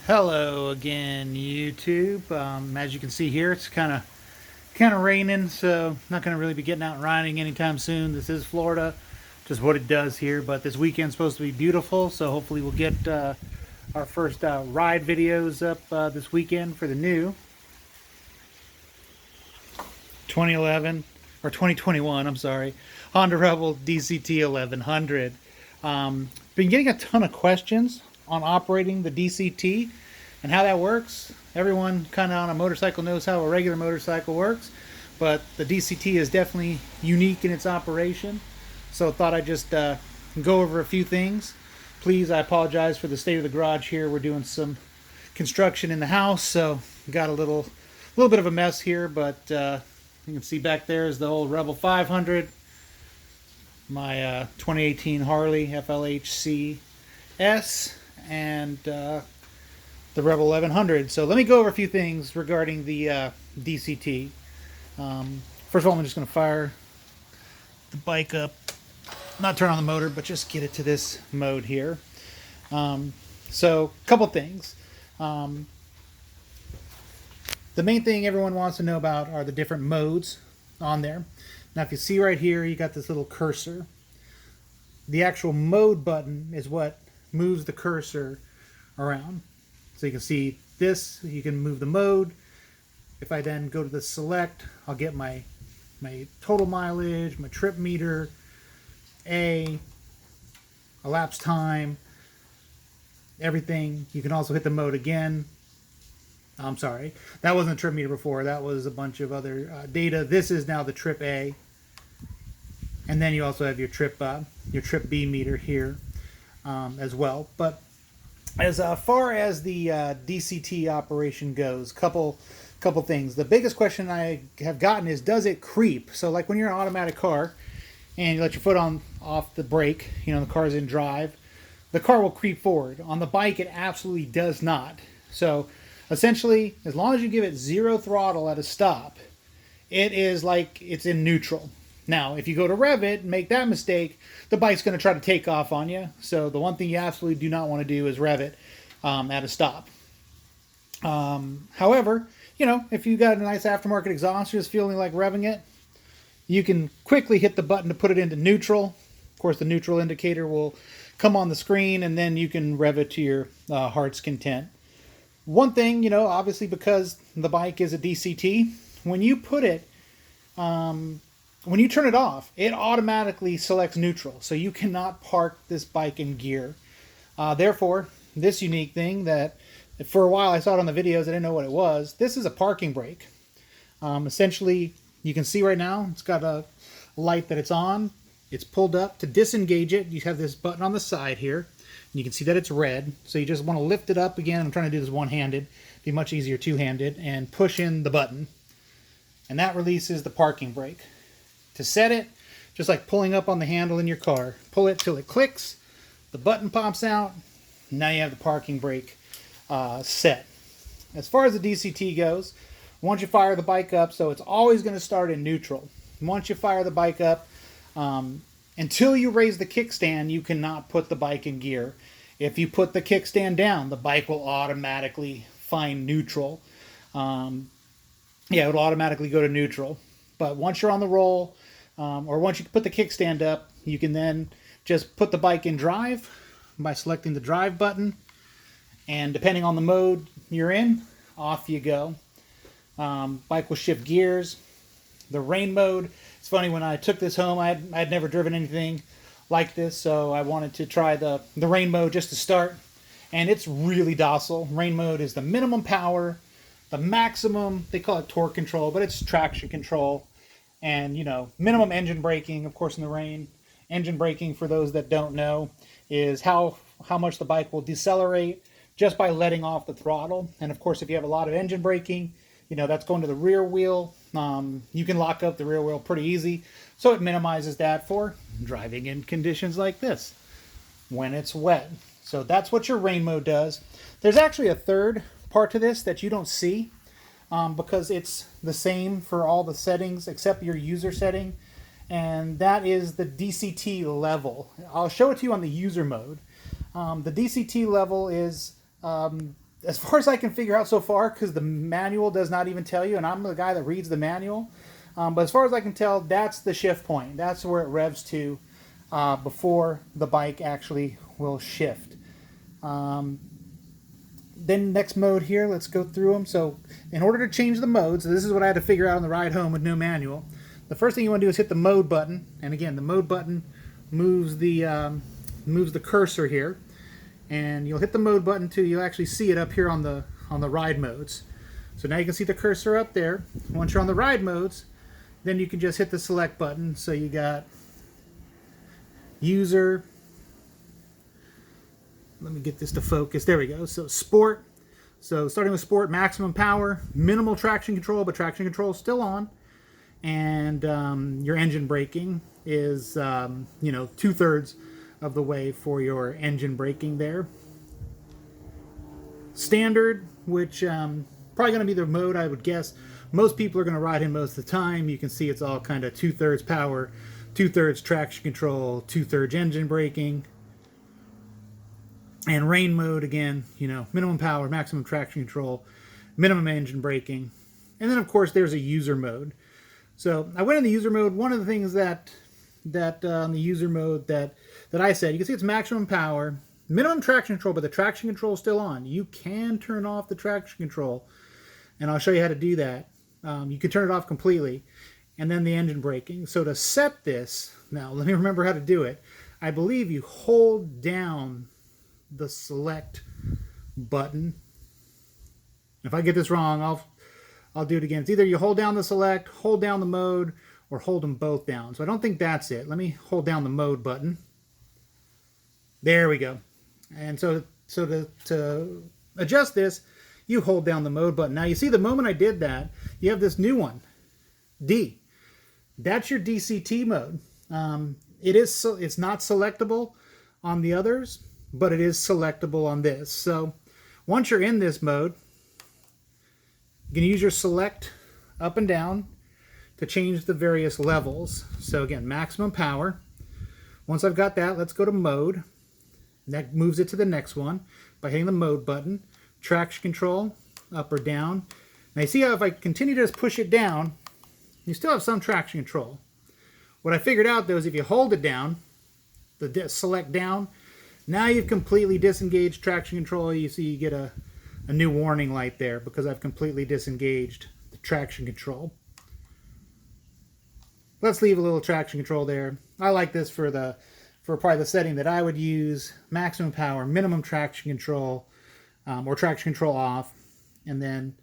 Hello again, YouTube. As you can see here, it's kind of raining, so not going to really be getting out and riding anytime soon. This is Florida, just what it does here. But this weekend's supposed to be beautiful, so hopefully we'll get our first ride videos up this weekend for the new 2011 or 2021. I'm sorry, Honda Rebel DCT 1100. Been getting a ton of questions on operating the DCT and how that works. Everyone kind of on a motorcycle knows how a regular motorcycle works, but the DCT is definitely unique in its operation. So I thought I'd just go over a few things. Please, I apologize for the state of the garage here. We're doing some construction in the house, so got a little bit of a mess here, but you can see back there is the old Rebel 500, my 2018 Harley FLHC S, and the Rebel 1100. So let me go over a few things regarding the DCT. First of all, I'm just going to fire the bike up, not turn on the motor, but just get it to this mode here. So a couple things. The main thing everyone wants to know about are the different modes on there. Now if you see right here, you got this little cursor. The actual mode button is what moves the cursor around. So you can see this, you can move the mode. If I then go to the select, I'll get my total mileage, my trip meter, elapsed time, everything. You can also hit the mode again. I'm sorry, that wasn't a trip meter before, that was a bunch of other data. This is now the trip A. And then you also have your trip B meter here as well. But as far as the DCT operation goes, couple things. The biggest question I have gotten is, does it creep? So like when you're in an automatic car and you let your foot off the brake, the car's in drive, the car will creep forward. On the bike, it absolutely does not. So essentially, as long as you give it zero throttle at a stop, it is like it's in neutral. Now, if you go to rev it and make that mistake, the bike's going to try to take off on you. So the one thing you absolutely do not want to do is rev it at a stop. However, if you got a nice aftermarket exhaust, you're just feeling like revving it, you can quickly hit the button to put it into neutral. Of course, the neutral indicator will come on the screen, and then you can rev it to your heart's content. One thing, obviously because the bike is a DCT, when you put it, when you turn it off, it automatically selects neutral. So you cannot park this bike in gear. Therefore, this unique thing that for a while I saw it on the videos, I didn't know what it was. This is a parking brake. Essentially, you can see right now, it's got a light that it's on. It's pulled up. To disengage it, you have this button on the side here. And you can see that it's red. So you just want to lift it up again. I'm trying to do this one-handed. It'd be much easier two-handed. And push in the button. And that releases the parking brake. To set it, just like pulling up on the handle in your car. Pull it till it clicks, the button pops out, now you have the parking brake set. As far as the DCT goes, once you fire the bike up, so it's always going to start in neutral. Once you fire the bike up, until you raise the kickstand, you cannot put the bike in gear. If you put the kickstand down, the bike will automatically find neutral. It'll automatically go to neutral. But once you're on the roll, or once you put the kickstand up, you can then just put the bike in drive by selecting the drive button. And depending on the mode you're in, off you go. Bike will shift gears. The rain mode, it's funny, when I took this home, I had never driven anything like this, so I wanted to try the rain mode just to start. And it's really docile. Rain mode is the minimum power, the maximum, they call it torque control, but it's traction control. And, minimum engine braking, of course, in the rain. Engine braking, for those that don't know, is how much the bike will decelerate just by letting off the throttle. And, of course, if you have a lot of engine braking, that's going to the rear wheel. You can lock up the rear wheel pretty easy. So it minimizes that for driving in conditions like this, when it's wet. So that's what your rain mode does. There's actually a third part to this that you don't see. Because it's the same for all the settings except your user setting, and that is the DCT level. I'll show it to you on the user mode. The DCT level is as far as I can figure out so far, because the manual does not even tell you, and I'm the guy that reads the manual, but as far as I can tell, that's the shift point. That's where it revs to before the bike actually will shift. Then next mode here, let's go through them. So in order to change the modes, this is what I had to figure out on the ride home with no manual. The first thing you want to do is hit the mode button, and again, the mode button moves the cursor here, and you'll hit the mode button till you actually see it up here on the ride modes. So now you can see the cursor up there. Once you're on the ride modes, then you can just hit the select button. So you got user. Let me get this to focus. There we go. So sport. So starting with sport, maximum power, minimal traction control, but traction control is still on. And your engine braking is, 2/3 of the way for your engine braking there. Standard, which probably going to be the mode I would guess most people are going to ride in most of the time. You can see it's all kind of 2/3 power, 2/3 traction control, 2/3 engine braking. And rain mode, again, minimum power, maximum traction control, minimum engine braking. And then, of course, there's a user mode. So I went in the user mode. One of the things that on the user mode that I said, you can see it's maximum power, minimum traction control, but the traction control is still on. You can turn off the traction control, and I'll show you how to do that. You can turn it off completely, and then the engine braking. So to set this, now let me remember how to do it. I believe you hold down the select button. If I get this wrong, I'll do it again. It's either you hold down the select, hold down the mode, or hold them both down. So I don't think that's it. Let me hold down the mode button. There we go. And so to adjust this, you hold down the mode button. Now you see the moment I did that, you have this new one, D. That's your DCT mode. It's not selectable on the others, but it is selectable on this. So once you're in this mode, you can use your select up and down to change the various levels. So again, maximum power. Once I've got that, let's go to mode. That moves it to the next one by hitting the mode button. Traction control, up or down. Now you see how if I continue to just push it down, you still have some traction control. What I figured out though is if you hold it down, the select down, now you've completely disengaged traction control. You see you get a new warning light there because I've completely disengaged the traction control. Let's leave a little traction control there. I like this for probably the setting that I would use. Maximum power, minimum traction control, or traction control off, and then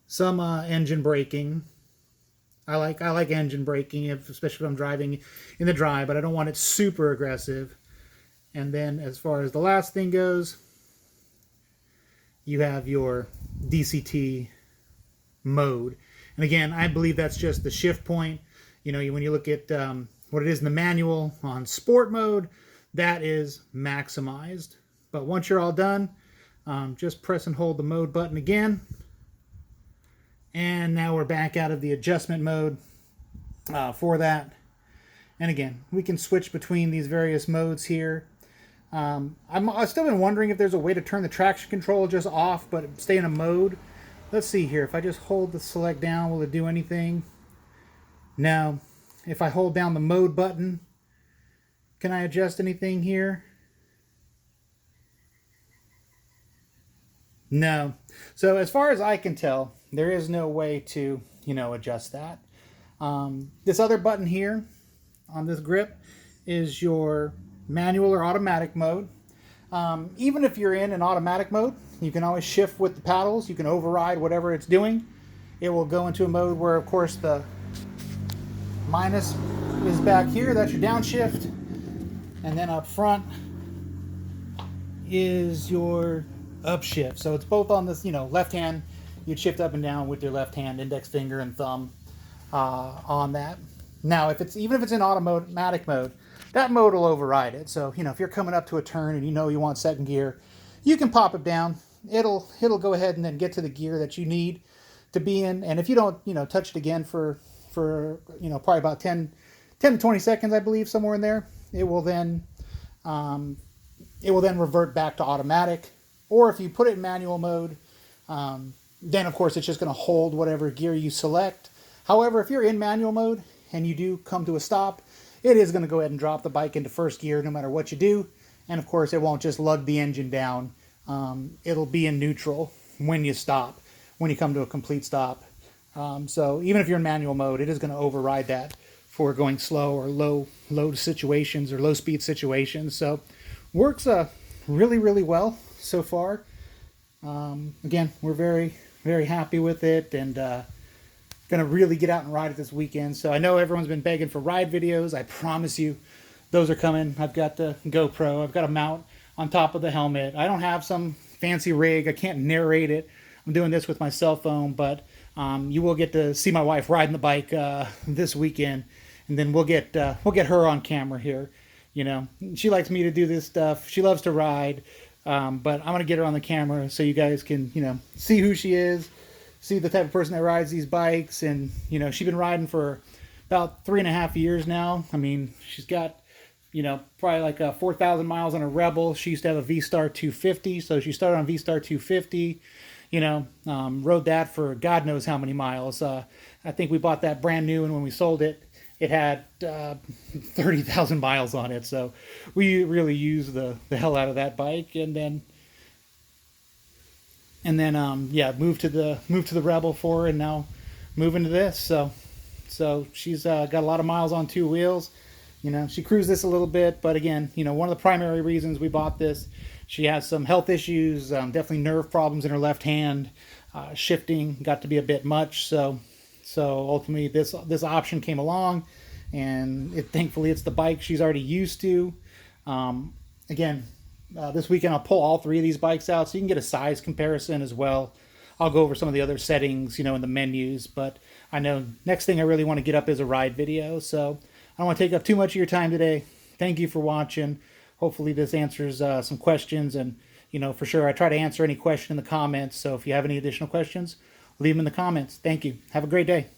some engine braking. I like engine braking, especially if I'm driving in the dry, but I don't want it super aggressive. And then as far as the last thing goes, you have your DCT mode. And again, I believe that's just the shift point. When you look at what it is in the manual on sport mode, that is maximized. But once you're all done, just press and hold the mode button again. And now we're back out of the adjustment mode for that. And again, we can switch between these various modes here. I've still been wondering if there's a way to turn the traction control just off, but stay in a mode. Let's see here. If I just hold the select down, will it do anything? No. If I hold down the mode button, can I adjust anything here? No. So as far as I can tell, there is no way to, adjust that. This other button here on this grip is your manual or automatic mode. Even if you're in an automatic mode, you can always shift with the paddles. You can override whatever it's doing. It will go into a mode where, of course, the minus is back here. That's your downshift. And then up front is your upshift. So it's both on this, left hand. You'd shift up and down with your left hand, index finger and thumb on that. Now, even if it's in automatic mode, that mode will override it. So, if you're coming up to a turn and you want second gear, you can pop it down. It'll go ahead and then get to the gear that you need to be in. And if you don't, touch it again for probably about 10 to 20 seconds, I believe, somewhere in there, it will then revert back to automatic. Or if you put it in manual mode, then of course it's just going to hold whatever gear you select. However, if you're in manual mode and you do come to a stop, it is going to go ahead and drop the bike into first gear no matter what you do. And of course, it won't just lug the engine down. It'll be in neutral when you stop, when you come to a complete stop. So even if you're in manual mode, it is going to override that for going slow or low situations or low speed situations. So works really, really well so far. Again, we're very, very happy with it, and going to really get out and ride it this weekend. So I know everyone's been begging for ride videos. I promise you those are coming. I've got the GoPro. I've got a mount on top of the helmet. I don't have some fancy rig. I can't narrate it. I'm doing this with my cell phone, but you will get to see my wife riding the bike this weekend, and then we'll get her on camera here. You know, she likes me to do this stuff. She loves to ride, but I'm gonna get her on the camera so you guys can, you know, see who she is, see the type of person that rides these bikes. And you know, she's been riding for about 3.5 years now. I mean, she's got, you know, probably like 4,000 miles on a Rebel. She used to have a V-Star 250, so she started on V-Star 250. You know, rode that for God knows how many miles. I think we bought that brand new, and when we sold it, it had 30,000 miles on it. So we really used the hell out of that bike, and then yeah, moved to the Rebel for her, and now moving to this. So she's got a lot of miles on two wheels. You know, she cruised this a little bit, but again, you know, one of the primary reasons we bought this, she has some health issues, definitely nerve problems in her left hand. Shifting got to be a bit much, so ultimately this option came along, and thankfully it's the bike she's already used to. Again, this weekend I'll pull all three of these bikes out so you can get a size comparison as well. I'll go over some of the other settings, you know, in the menus, but I know next thing I really want to get up is a ride video, so I don't want to take up too much of your time today. Thank you for watching. Hopefully this answers some questions, and you know, for sure I try to answer any question in the comments. So if you have any additional questions, leave them in the comments. Thank you. Have a great day.